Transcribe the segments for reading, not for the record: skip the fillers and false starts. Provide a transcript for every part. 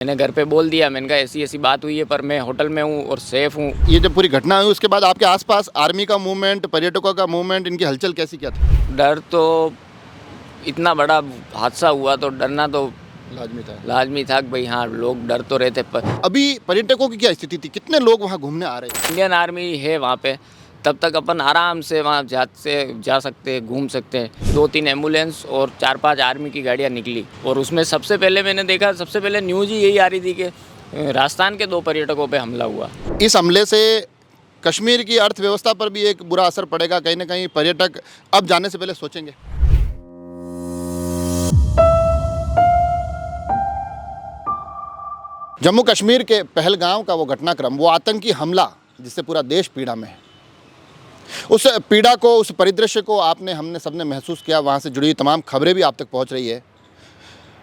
मैंने घर पे बोल दिया, मैंने कहा ऐसी ऐसी बात हुई है, पर मैं होटल में हूँ और सेफ हूँ। ये जब पूरी घटना हुई उसके बाद आपके आसपास आर्मी का मूवमेंट, पर्यटकों का मूवमेंट, इनकी हलचल कैसी क्या थी? डर तो इतना बड़ा हादसा हुआ तो डरना तो लाजमी था कि भाई हाँ, लोग डर तो रहे थे। पर अभी पर्यटकों की क्या स्थिति थी? कितने लोग वहाँ घूमने आ रहे थे? इंडियन आर्मी है वहाँ पे, तब तक अपन आराम से वहाँ जा सकते हैं, घूम सकते हैं। 2-3 एम्बुलेंस और 4-5 आर्मी की गाड़ियाँ निकली और उसमें सबसे पहले मैंने देखा, सबसे पहले न्यूज़ ही यही आ रही थी कि राजस्थान के 2 पर्यटकों पे हमला हुआ। इस हमले से कश्मीर की अर्थव्यवस्था पर भी एक बुरा असर पड़ेगा। कहीं ना कहीं पर्यटक अब जाने से पहले सोचेंगे। जम्मू कश्मीर के पहलगांव का वो घटनाक्रम, वो आतंकी हमला जिससे पूरा देश पीड़ा में है, उस पीड़ा को, उस परिदृश्य को हमने सबने महसूस किया। वहाँ से जुड़ी तमाम खबरें भी आप तक पहुँच रही है।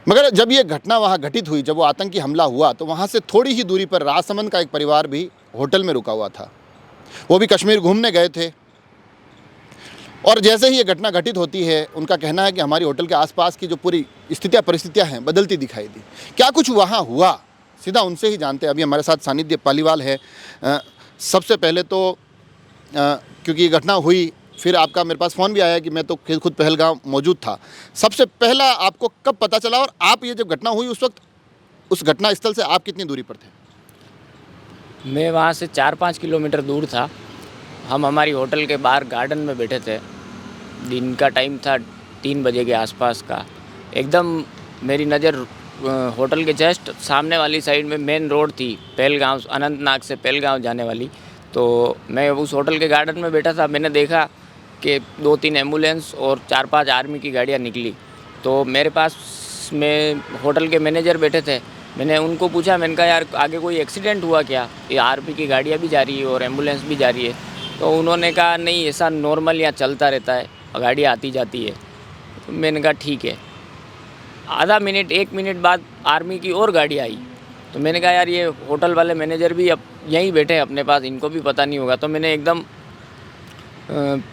मगर जब ये घटना वहाँ घटित हुई, जब वो आतंकी हमला हुआ, तो वहाँ से थोड़ी ही दूरी पर राजसमंद का एक परिवार भी होटल में रुका हुआ था। वो भी कश्मीर घूमने गए थे और जैसे ही ये घटना घटित होती है, उनका कहना है कि हमारी होटल के आसपास की जो पूरी स्थितियाँ परिस्थितियाँ हैं बदलती दिखाई दी। क्या कुछ वहाँ हुआ, सीधा उनसे ही जानते हैं। अभी हमारे साथ सानिध्य पालीवाल है। सबसे पहले तो क्योंकि ये घटना हुई, फिर आपका मेरे पास फ़ोन भी आया कि मैं तो खुद पहलगांव मौजूद था। सबसे पहला आपको कब पता चला और आप ये जब घटना हुई उस वक्त उस घटना स्थल से आप कितनी दूरी पर थे? मैं वहाँ से 4-5 किलोमीटर दूर था। हम हमारी होटल के बाहर गार्डन में बैठे थे। दिन का टाइम था, 3 बजे के आसपास का। एकदम मेरी नज़र होटल के जस्ट सामने वाली साइड में मेन रोड थी, पहलगांव, अनंतनाग से पहलगांव जाने वाली। तो मैं उस होटल के गार्डन में बैठा था। मैंने देखा कि 2-3 एम्बुलेंस और 4-5 आर्मी की गाड़ियाँ निकली। तो मेरे पास में होटल के मैनेजर बैठे थे। मैंने उनको पूछा, मैंने कहा यार आगे कोई एक्सीडेंट हुआ क्या? ये आर्मी की गाड़ियाँ भी जा रही है और एम्बुलेंस भी जा रही है। तो उन्होंने कहा नहीं, ऐसा नॉर्मल यहाँ चलता रहता है, गाड़ी आती जाती है। तो मैंने कहा ठीक है। आधा मिनट 1 मिनट बाद आर्मी की और गाड़ी आई। तो मैंने कहा यार ये होटल वाले मैनेजर भी अब यहीं बैठे हैं अपने पास, इनको भी पता नहीं होगा। तो मैंने एकदम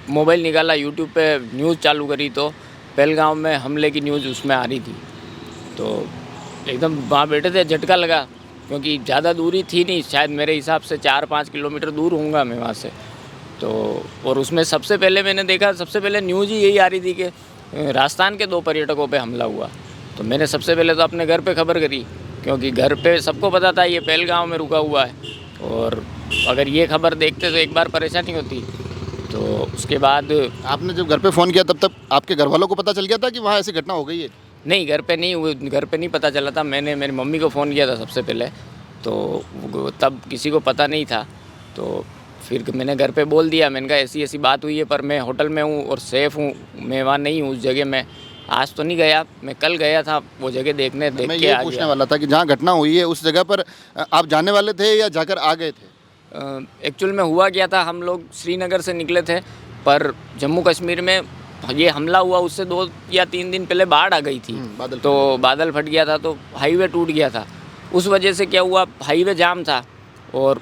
मोबाइल निकाला, यूट्यूब पे न्यूज़ चालू करी तो पहलगांव में हमले की न्यूज़ उसमें आ रही थी। तो एकदम वहाँ बैठे थे, झटका लगा क्योंकि ज़्यादा दूरी थी नहीं, शायद मेरे हिसाब से 4-5 किलोमीटर दूर होऊंगा मैं वहाँ से। तो और उसमें सबसे पहले मैंने देखा, सबसे पहले न्यूज़ ही यही आ रही थी कि राजस्थान के 2 पर्यटकों पे हमला हुआ। तो मैंने सबसे पहले तो अपने घर पे खबर करी, क्योंकि घर पे सबको पता था ये पहलगांव में रुका हुआ है, और अगर ये खबर देखते तो एक बार परेशानी होती। तो उसके बाद आपने जब घर पे फ़ोन किया तब तक आपके घर वालों को पता चल गया था कि वहाँ ऐसी घटना हो गई है? नहीं, घर पे नहीं पता चला था। मैंने मेरी मम्मी को फ़ोन किया था सबसे पहले, तो तब किसी को पता नहीं था। तो फिर मैंने घर पे बोल दिया, मैंने कहा ऐसी ऐसी बात हुई है, पर मैं होटल में हूँ और सेफ़ हूँ, मैं वहाँ नहीं हूँ उस जगह में। आज तो नहीं गया, मैं कल गया था वो जगह देखने, देख मैं के ये आ पूछने गया। वाला था कि जहाँ घटना हुई है उस जगह पर आप जाने वाले थे या जाकर आ गए थे? एक्चुअल में हुआ क्या था, हम लोग श्रीनगर से निकले थे, पर जम्मू कश्मीर में ये हमला हुआ उससे 2 या 3 दिन पहले बाढ़ आ गई थी। तो बादल फट गया था, तो हाईवे टूट गया था। उस वजह से क्या हुआ, हाईवे जाम था, और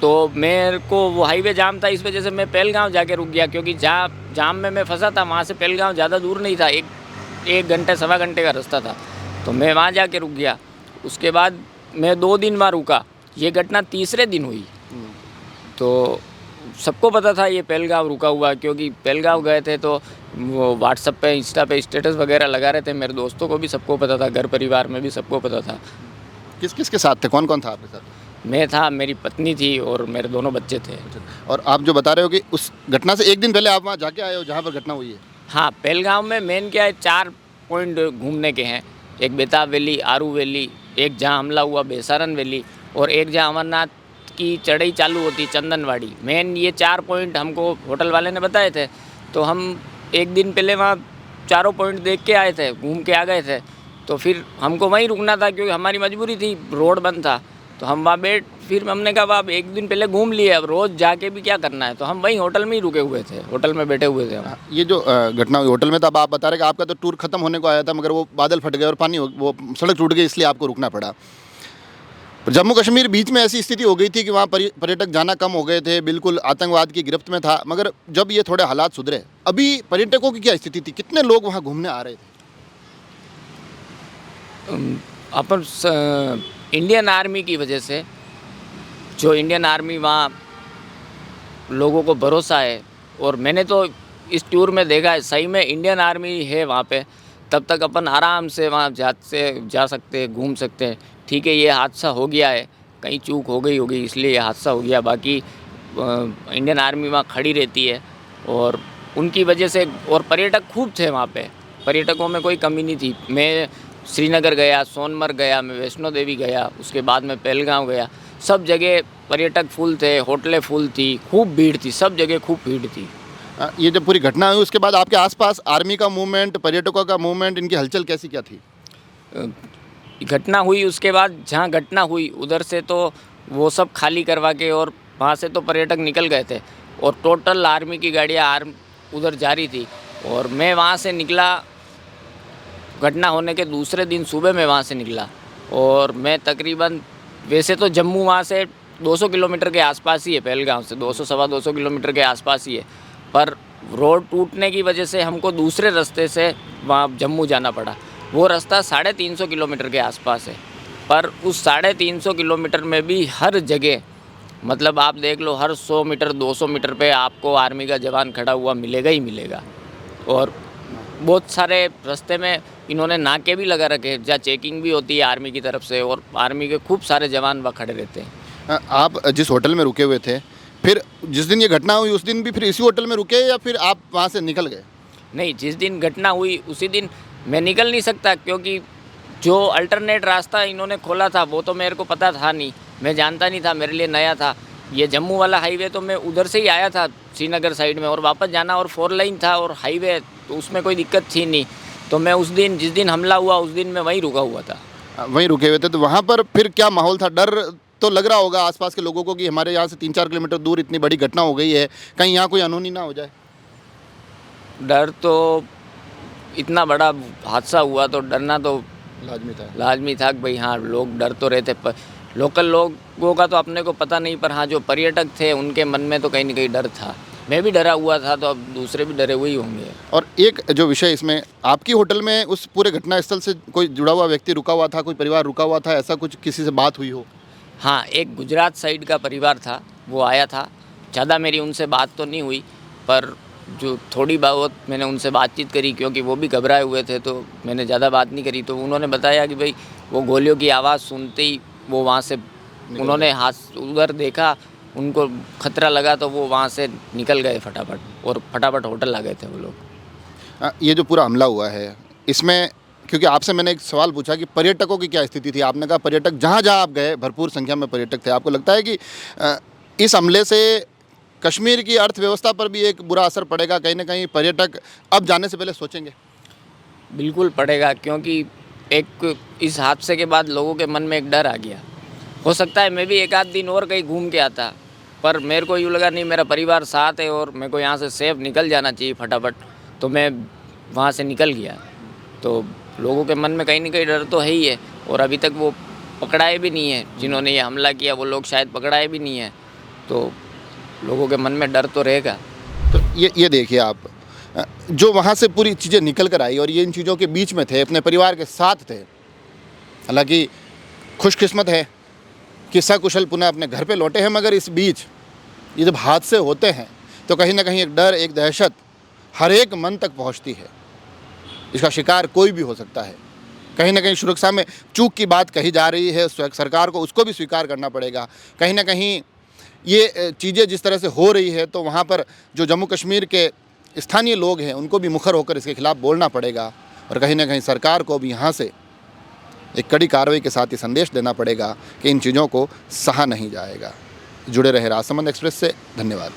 तो मेरे को वो हाईवे जाम था, इस वजह से मैं पहलगांव जाके रुक गया, क्योंकि जहाँ जाम में मैं फंसा था वहाँ से पहलगांव ज़्यादा दूर नहीं था, एक घंटे सवा घंटे का रास्ता था। तो मैं वहाँ जाके रुक गया। उसके बाद मैं 2 दिन वहाँ रुका। ये घटना तीसरे दिन हुई। तो सबको पता था ये पहलगांव रुका हुआ, क्योंकि पहलगांव गए थे तो वो व्हाट्सएप पे, इंस्टा पे स्टेटस वगैरह लगा रहे थे। मेरे दोस्तों को भी सबको पता था, घर परिवार में भी सबको पता था। किस किस के साथ थे? कौन कौन था आपके साथ? मैं था, मेरी पत्नी थी और मेरे 2 बच्चे थे। और आप जो बता रहे हो कि उस घटना से एक दिन पहले आप वहाँ जाके आए हो जहाँ पर घटना हुई है? हाँ, पहलगांव में मेन क्या है, 4 पॉइंट घूमने के हैं। एक बेताब वैली, आरू वैली, एक जहाँ हमला हुआ बेसारन वैली, और एक जहाँ अमरनाथ की चढ़ाई चालू होती चंदनवाड़ी। मेन ये 4 पॉइंट हमको होटल वाले ने बताए थे। तो हम एक दिन पहले वहाँ चारों पॉइंट देख के आए थे, घूम के आ गए थे। तो फिर हमको वहीं रुकना था, क्योंकि हमारी मजबूरी थी, रोड बंद था। तो हम वहाँ फिर हमने कहा अब एक दिन पहले घूम लिए, अब रोज़ जाके भी क्या करना है। तो हम वहीं होटल में ही रुके हुए थे, होटल में बैठे हुए थे हम। ये जो घटना हुई होटल में, तब आप बता रहे कि आपका तो टूर खत्म होने को आया था, मगर वो बादल फट गए और वो सड़क टूट गई, इसलिए आपको रुकना पड़ा। जम्मू कश्मीर बीच में ऐसी स्थिति हो गई थी कि वहाँ पर्यटक जाना कम हो गए थे, बिल्कुल आतंकवाद की गिरफ्त में था। मगर जब ये थोड़े हालात सुधरे, अभी पर्यटकों की क्या स्थिति थी? कितने लोग वहाँ घूमने आ रहे थे? अपन इंडियन आर्मी की वजह से, जो इंडियन आर्मी वहाँ लोगों को भरोसा है, और मैंने तो इस टूर में देखा है सही में इंडियन आर्मी है वहाँ पे, तब तक अपन आराम से वहाँ जा सकते हैं, घूम सकते हैं। ठीक है, ये हादसा हो गया है, कहीं चूक हो गई होगी इसलिए ये हादसा हो गया, बाकी इंडियन आर्मी वहाँ खड़ी रहती है और उनकी वजह से, और पर्यटक खूब थे वहाँ पे, पर्यटकों में कोई कमी नहीं थी। मैं श्रीनगर गया, सोनमर्ग गया, मैं वैष्णो देवी गया, उसके बाद मैं पहलगाम गया, सब जगह पर्यटक फुल थे, होटलें फुल थी, खूब भीड़ थी, सब जगह खूब भीड़ थी। ये जब पूरी घटना हुई उसके बाद आपके आसपास आर्मी का मूवमेंट, पर्यटकों का मूवमेंट, इनकी हलचल कैसी क्या थी? घटना हुई उसके बाद, जहाँ घटना हुई उधर से तो वो सब खाली करवा के, और वहाँ से तो पर्यटक निकल गए थे, और टोटल आर्मी की गाड़ियाँ उधर जा रही थी। और मैं वहाँ से निकला, घटना होने के दूसरे दिन सुबह मैं वहाँ से निकला, और मैं तकरीबन, वैसे तो जम्मू वहाँ से 200 किलोमीटर के आसपास ही है, पहलगाम से 200 सवा 200 किलोमीटर के आसपास ही है, पर रोड टूटने की वजह से हमको दूसरे रास्ते से वहाँ जम्मू जाना पड़ा। वो रास्ता 350 किलोमीटर के आसपास है, पर उस 350 किलोमीटर में भी हर जगह, मतलब आप देख लो, हर 100 मीटर 200 मीटर पे आपको आर्मी का जवान खड़ा हुआ मिलेगा ही मिलेगा। और बहुत सारे रास्ते में इन्होंने नाके भी लगा रखे, जहाँ चेकिंग भी होती है आर्मी की तरफ से, और आर्मी के खूब सारे जवान वहाँ खड़े रहते हैं। आप जिस होटल में रुके हुए थे, फिर जिस दिन ये घटना हुई उस दिन भी फिर इसी होटल में रुके या फिर आप वहाँ से निकल गए? नहीं, जिस दिन घटना हुई उसी दिन मैं निकल नहीं सकता, क्योंकि जो अल्टरनेट रास्ता इन्होंने खोला था वो तो मेरे को पता था नहीं, मैं जानता नहीं था, मेरे लिए नया था। ये जम्मू वाला हाईवे तो मैं उधर से ही आया था श्रीनगर साइड में, और वापस जाना, और 4 लाइन था और हाईवे, तो उसमें कोई दिक्कत थी नहीं। तो मैं उस दिन, जिस दिन हमला हुआ उस दिन मैं वहीं रुका हुआ था। वहीं रुके हुए थे, तो वहाँ पर फिर क्या माहौल था? डर तो लग रहा होगा आसपास के लोगों को कि हमारे यहाँ से 3-4 किलोमीटर दूर इतनी बड़ी घटना हो गई है, कहीं यहाँ कोई अनहोनी ना हो जाए? डर तो, इतना बड़ा हादसा हुआ तो डरना तो लाजमी था कि भाई हाँ, लोग डर तो रहे थे, पर लोकल लोगों का तो अपने को पता नहीं, पर हाँ जो पर्यटक थे उनके मन में तो कहीं ना कहीं डर था। मैं भी डरा हुआ था, तो अब दूसरे भी डरे हुए ही होंगे। और एक जो विषय इसमें, आपकी होटल में उस पूरे घटना स्थल से कोई जुड़ा हुआ व्यक्ति रुका हुआ था, कोई परिवार रुका हुआ था, ऐसा कुछ किसी से बात हुई हो? हाँ, एक गुजरात साइड का परिवार था, वो आया था। ज़्यादा मेरी उनसे बात तो नहीं हुई, पर जो थोड़ी बहुत मैंने उनसे बातचीत करी, क्योंकि वो भी घबराए हुए थे, तो मैंने ज़्यादा बात नहीं करी। तो उन्होंने बताया कि भाई वो गोलियों की आवाज़ सुनते ही वो वहाँ से, उन्होंने हाथ उधर देखा, उनको खतरा लगा, तो वो वहाँ से निकल गए फटाफट, और फटाफट होटल आ गए थे वो लोग। ये जो पूरा हमला हुआ है इसमें, क्योंकि आपसे मैंने एक सवाल पूछा कि पर्यटकों की क्या स्थिति थी, आपने कहा पर्यटक जहाँ जहाँ आप गए भरपूर संख्या में पर्यटक थे। आपको लगता है कि इस हमले से कश्मीर की अर्थव्यवस्था पर भी एक बुरा असर पड़ेगा? कहीं ना कहीं पर्यटक अब जाने से पहले सोचेंगे? बिल्कुल पड़ेगा, क्योंकि एक इस हादसे के बाद लोगों के मन में एक डर आ गया। हो सकता है मैं भी एक आध दिन और कहीं घूम के आता, पर मेरे को यूँ लगा नहीं, मेरा परिवार साथ है और मेरे को यहाँ से सेफ निकल जाना चाहिए फटाफट, तो मैं वहाँ से निकल गया। तो लोगों के मन में कहीं ना कहीं डर तो है ही है, और अभी तक वो पकड़ाए भी नहीं है, जिन्होंने ये हमला किया वो लोग शायद पकड़ाए भी नहीं है, तो लोगों के मन में डर तो रहेगा। तो ये देखिए आप, जो वहाँ से पूरी चीज़ें निकल कर आई और ये इन चीज़ों के बीच में थे, अपने परिवार के साथ थे, हालांकि खुशकिस्मत है कि सकुशल पुनः अपने घर पे लौटे हैं, मगर इस बीच ये जब हादसे होते हैं तो कहीं ना कहीं एक डर, एक दहशत हर एक मन तक पहुंचती है। इसका शिकार कोई भी हो सकता है। कहीं ना कहीं सुरक्षा में चूक की बात कही जा रही है, सरकार को उसको भी स्वीकार करना पड़ेगा। कहीं ना कहीं ये चीज़ें जिस तरह से हो रही है, तो वहाँ पर जो जम्मू कश्मीर के स्थानीय लोग हैं उनको भी मुखर होकर इसके खिलाफ बोलना पड़ेगा, और कहीं ना कहीं सरकार को भी यहाँ से एक कड़ी कार्रवाई के साथ ये संदेश देना पड़ेगा कि इन चीज़ों को सहा नहीं जाएगा। जुड़े रहे राजसमंद एक्सप्रेस से, धन्यवाद।